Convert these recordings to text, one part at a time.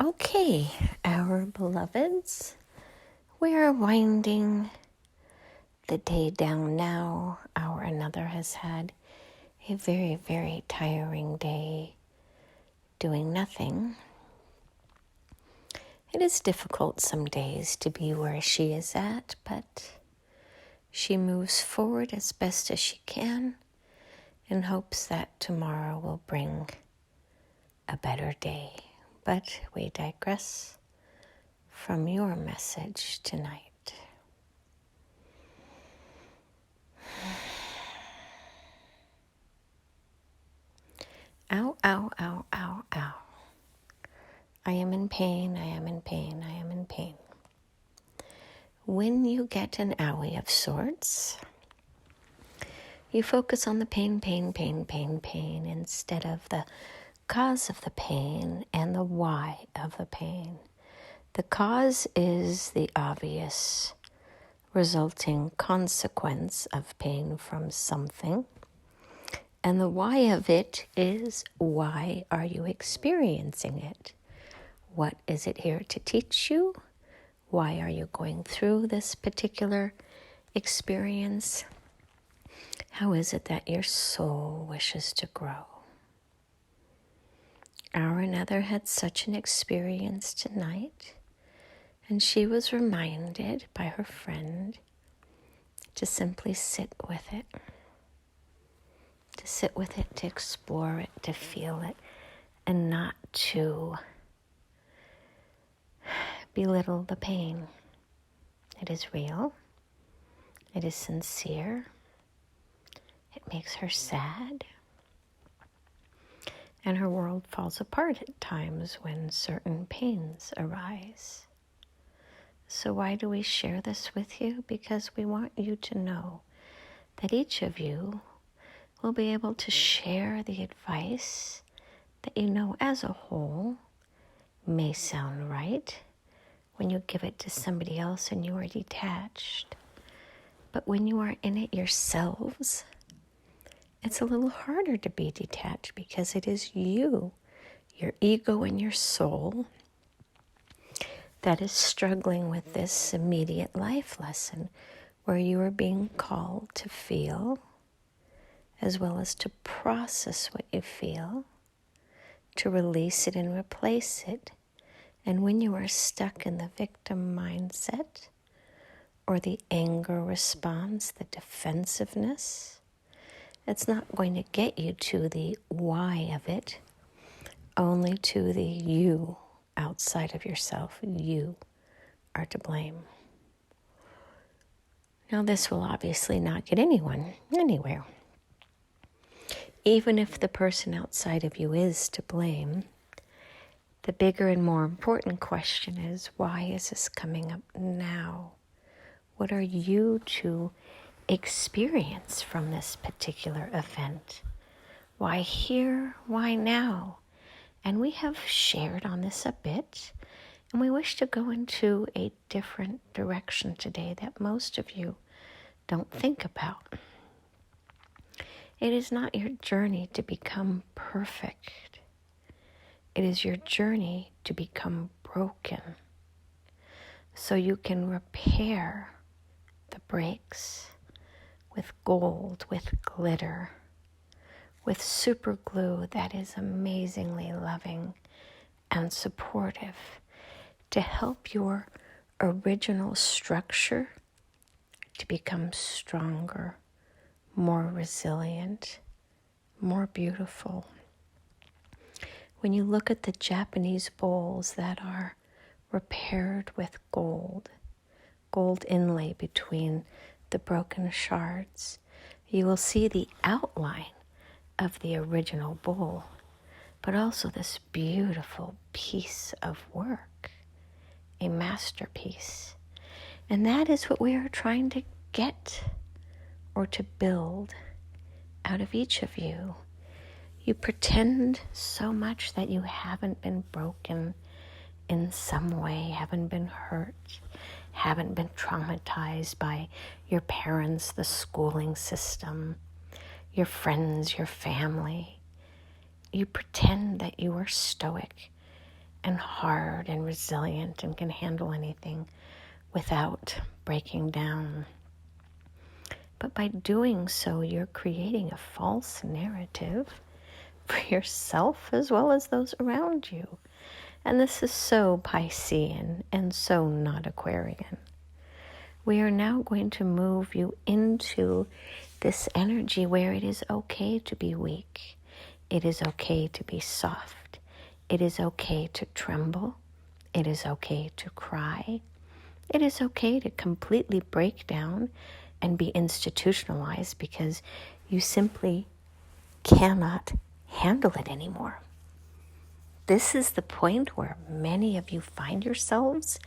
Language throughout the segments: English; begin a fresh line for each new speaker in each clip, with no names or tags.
Okay, our beloveds, we are winding the day down now. Our another has had a very, very tiring day doing nothing. It is difficult some days to be where she is at, but she moves forward as best as she can in hopes that tomorrow will bring a better day. But we digress from your message tonight. Ow, ow, ow, ow, ow. I am in pain, I am in pain, I am in pain. When you get an owie of sorts, you focus on the pain, pain, pain, pain, pain, instead of the cause of the pain and the why of the pain. The cause is the obvious resulting consequence of pain from something. And the why of it is, why are you experiencing it? What is it here to teach you? Why are you going through this particular experience? How is it that your soul wishes to grow? Our another had such an experience tonight, and she was reminded by her friend to simply sit with it. To sit with it, to explore it, to feel it, and not to belittle the pain. It is real. It is sincere. It makes her sad. And her world falls apart at times when certain pains arise. So why do we share this with you? Because we want you to know that each of you will be able to share the advice that you know as a whole may sound right when you give it to somebody else and you are detached. But when you are in it yourselves, it's a little harder to be detached because it is you, your ego and your soul, that is struggling with this immediate life lesson where you are being called to feel as well as to process what you feel, to release it and replace it. And when you are stuck in the victim mindset or the anger response, the defensiveness, it's not going to get you to the why of it, only to the you outside of yourself. You are to blame. Now, this will obviously not get anyone anywhere. Even if the person outside of you is to blame, the bigger and more important question is, why is this coming up now? What are you to experience from this particular event? Why here? Why now? And we have shared on this a bit, and we wish to go into a different direction today that most of you don't think about. It is not your journey to become perfect. It is your journey to become broken so you can repair the breaks with gold, with glitter, with super glue that is amazingly loving and supportive to help your original structure to become stronger, more resilient, more beautiful. When you look at the Japanese bowls that are repaired with gold inlay between the broken shards, you will see the outline of the original bowl, but also this beautiful piece of work, a masterpiece. And that is what we are trying to get or to build out of each of you. You pretend so much that you haven't been broken in some way, haven't been hurt, haven't been traumatized by your parents, the schooling system, your friends, your family. You pretend that you are stoic and hard and resilient and can handle anything without breaking down. But by doing so, you're creating a false narrative for yourself as well as those around you. And this is so Piscean and so not Aquarian. We are now going to move you into this energy where it is okay to be weak. It is okay to be soft. It is okay to tremble. It is okay to cry. It is okay to completely break down and be institutionalized because you simply cannot handle it anymore. This is the point where many of you find yourselves,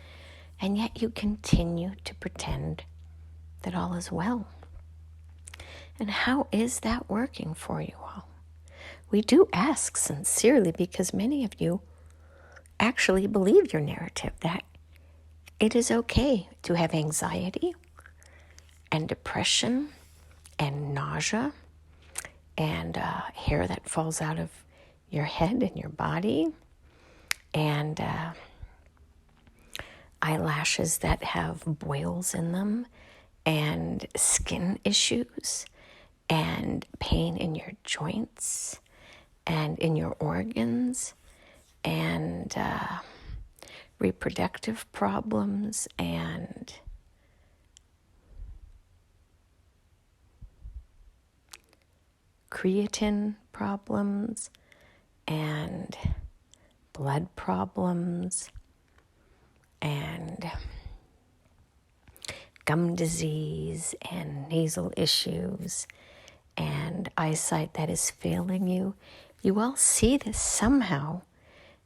and yet you continue to pretend that all is well. And how is that working for you all? We do ask sincerely because many of you actually believe your narrative that it is okay to have anxiety and depression and nausea and hair that falls out of your head and your body and eyelashes that have boils in them and skin issues and pain in your joints and in your organs and reproductive problems and creatine problems and blood problems and gum disease and nasal issues and eyesight that is failing you. You all see this somehow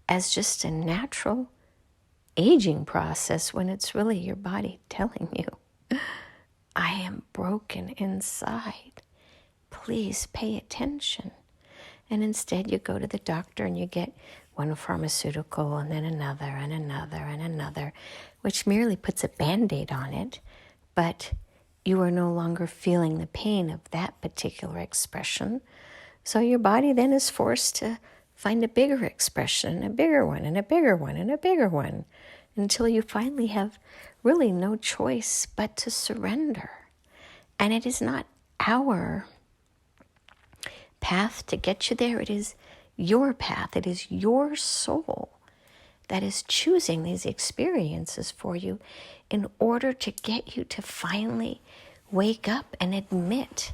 as just a natural aging process when it's really your body telling you, I am broken inside. Please pay attention. And instead you go to the doctor and you get one pharmaceutical and then another and another and another, which merely puts a Band-Aid on it, but you are no longer feeling the pain of that particular expression. So your body then is forced to find a bigger expression, a bigger one, and a bigger one, and a bigger one, until you finally have really no choice but to surrender. And it is not our path to get you there. It is your path. It is your soul that is choosing these experiences for you in order to get you to finally wake up and admit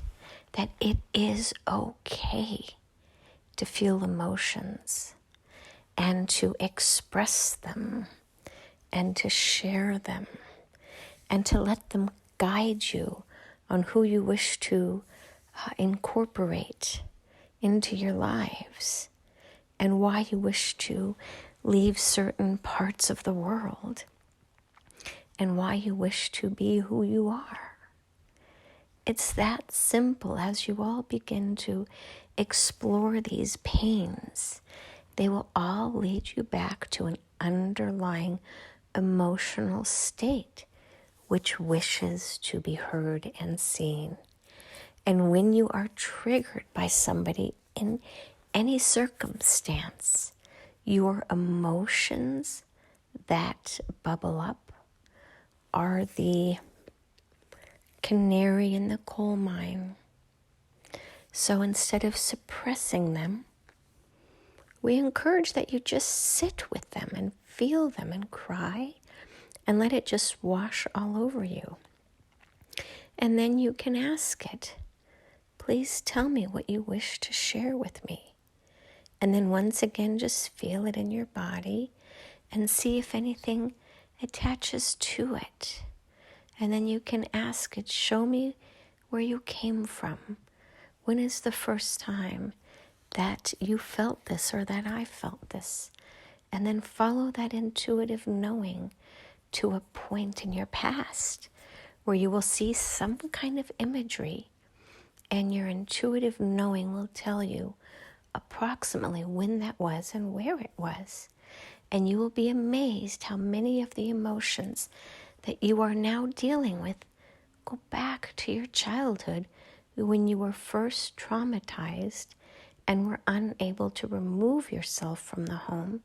that it is okay to feel emotions and to express them and to share them and to let them guide you on who you wish to incorporate into your lives and why you wish to leave certain parts of the world and why you wish to be who you are. It's that simple. As you all begin to explore these pains, they will all lead you back to an underlying emotional state which wishes to be heard and seen. And when you are triggered by somebody in any circumstance, your emotions that bubble up are the canary in the coal mine. So instead of suppressing them, we encourage that you just sit with them and feel them and cry and let it just wash all over you. And then you can ask it, please tell me what you wish to share with me. And then once again, just feel it in your body and see if anything attaches to it. And then you can ask it, show me where you came from. When is the first time that you felt this or that I felt this? And then follow that intuitive knowing to a point in your past where you will see some kind of imagery, and your intuitive knowing will tell you approximately when that was and where it was. And you will be amazed how many of the emotions that you are now dealing with go back to your childhood when you were first traumatized and were unable to remove yourself from the home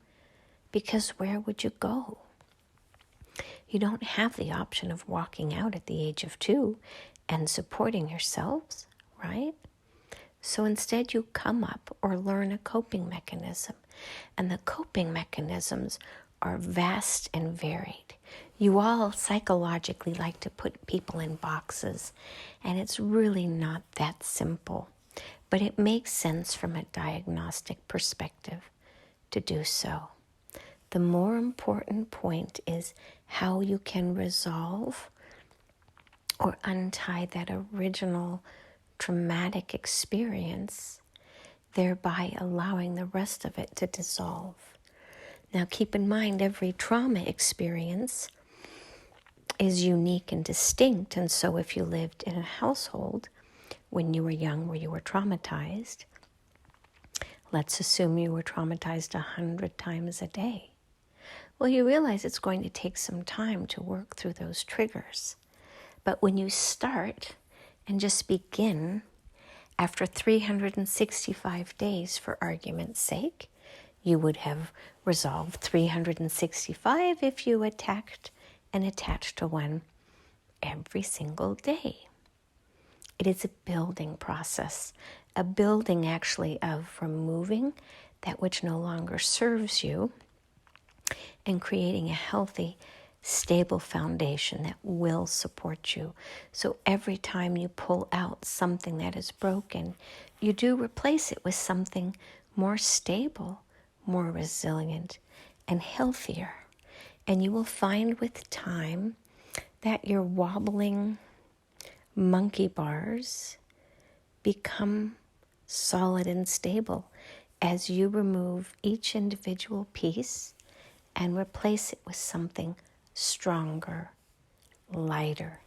Because where would you go? You don't have the option of walking out at the age of 2 and supporting yourselves, right? So instead you come up or learn a coping mechanism. And the coping mechanisms are vast and varied. You all psychologically like to put people in boxes, and it's really not that simple. But it makes sense from a diagnostic perspective to do so. The more important point is how you can resolve or untie that original traumatic experience, thereby allowing the rest of it to dissolve. Now, keep in mind, every trauma experience is unique and distinct. And so if you lived in a household when you were young where you were traumatized, let's assume you were traumatized 100 times a day. Well, you realize it's going to take some time to work through those triggers. But when you start and just begin, after 365 days, for argument's sake, you would have resolved 365 if you attacked and attached to one every single day. It is a building process, a building actually of removing that which no longer serves you and creating a healthy, stable foundation that will support you. So every time you pull out something that is broken, you do replace it with something more stable, more resilient, and healthier. And you will find with time that your wobbling monkey bars become solid and stable as you remove each individual piece and replace it with something stronger, lighter,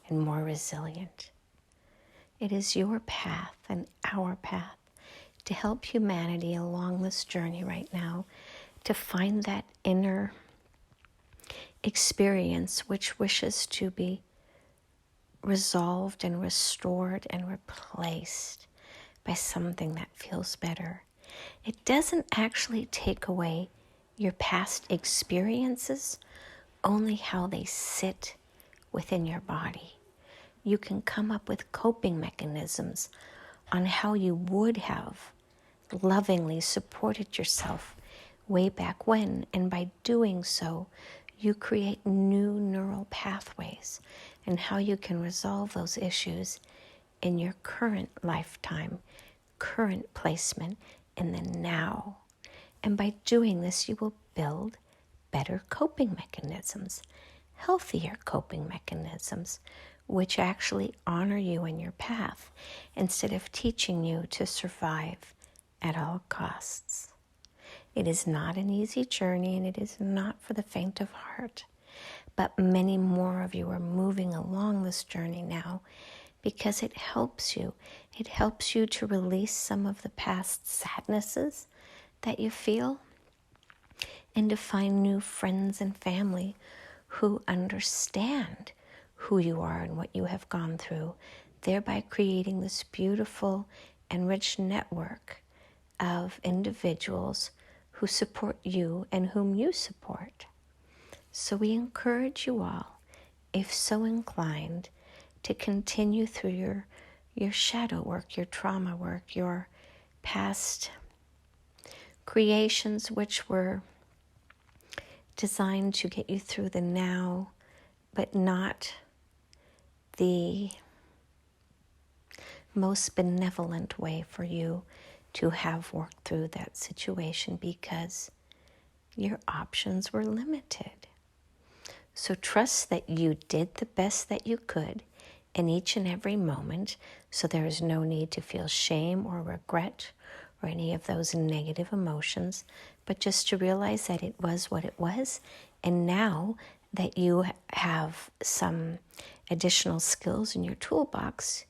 and more resilient. It is your path and our path to help humanity along this journey right now to find that inner experience which wishes to be resolved and restored and replaced by something that feels better. It doesn't actually take away your past experiences, only how they sit within your body. You can come up with coping mechanisms on how you would have lovingly supported yourself way back when, and by doing so, you create new neural pathways and how you can resolve those issues in your current lifetime, current placement in the now. And by doing this, you will build better coping mechanisms, healthier coping mechanisms, which actually honor you in your path instead of teaching you to survive at all costs. It is not an easy journey, and it is not for the faint of heart. But many more of you are moving along this journey now because it helps you. It helps you to release some of the past sadnesses that you feel and to find new friends and family who understand who you are and what you have gone through, thereby creating this beautiful and rich network of individuals who support you and whom you support. So we encourage you all, if so inclined, to continue through your shadow work, your trauma work, your past creations which were designed to get you through the now, but not the most benevolent way for you to have worked through that situation because your options were limited. So trust that you did the best that you could in each and every moment, so there is no need to feel shame or regret or any of those negative emotions, but just to realize that it was what it was. And now that you have some additional skills in your toolbox,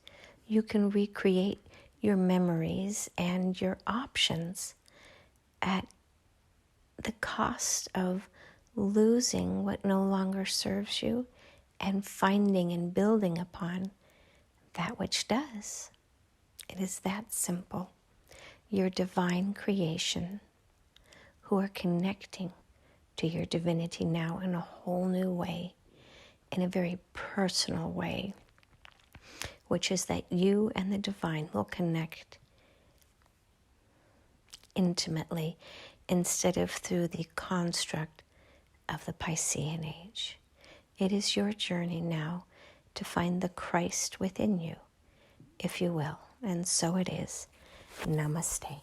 you can recreate your memories and your options at the cost of losing what no longer serves you and finding and building upon that which does. It is that simple. Your divine creation who are connecting to your divinity now in a whole new way, in a very personal way, which is that you and the divine will connect intimately instead of through the construct of the Piscean age. It is your journey now to find the Christ within you, if you will. And so it is. Namaste.